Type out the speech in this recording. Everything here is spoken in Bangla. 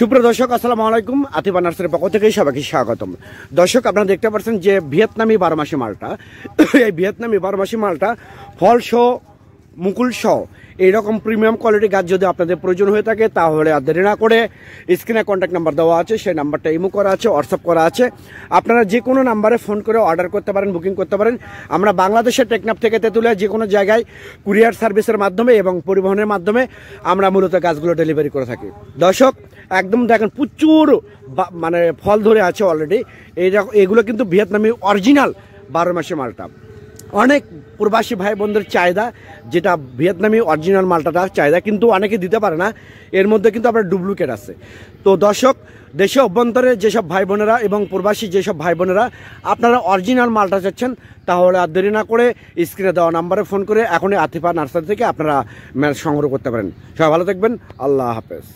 সুপ্রিয় দর্শক, আসসালামু আলাইকুম। আতিফা নার্সারির পক্ষ থেকে সবাইকে স্বাগতম। দর্শক, আপনারা দেখতে পাচ্ছেন যে ভিয়েতনামি 12 মাসি মালটা, এই ভিয়েতনামি 12 মাসি মালটা ফল সহ মুকুল সহ এইরকম প্রিমিয়াম কোয়ালিটি গাছ যদি আপনাদের প্রয়োজন হয়ে থাকে তাহলে আর দেরি না করে স্ক্রিনে কন্ট্যাক্ট নাম্বার দেওয়া আছে, সেই নাম্বারটা ইমো করা আছে, হোয়াটসঅ্যাপ করা আছে। আপনারা যে কোনো নাম্বারে ফোন করে অর্ডার করতে পারেন, বুকিং করতে পারেন। আমরা বাংলাদেশের টেকনাফ থেকে তেঁতুলিয়া যে কোনো জায়গায় কুরিয়ার সার্ভিসের মাধ্যমে এবং পরিবহনের মাধ্যমে আমরা মূলত গাছগুলো ডেলিভারি করে থাকি। দর্শক, একদম দেখেন প্রচুর মানে ফল ধরে আছে অলরেডি। এগুলো কিন্তু ভিয়েতনামি অরিজিনাল 12 মাসি মালটা। অনেক প্রবাসী ভাই বোনদের চাহিদা, যেটা ভিয়েতনামি অরিজিনাল মালটাটা চাহিদা, কিন্তু অনেকে দিতে পারে না। এর মধ্যে কিন্তু আপনার ডুপ্লিকেট আছে। তো দর্শক, দেশে অভ্যন্তরে যেসব ভাই বোনেরা এবং প্রবাসী যেসব ভাই বোনেরা আপনারা অরিজিনাল মালটা চাচ্ছেন, তাহলে আর দেরি না করে স্ক্রিনে দেওয়া নাম্বারে ফোন করে এখনই আতিফা নার্সারি থেকে আপনারা সংগ্রহ করতে পারেন। সবাই ভালো থাকবেন। আল্লাহ হাফেজ।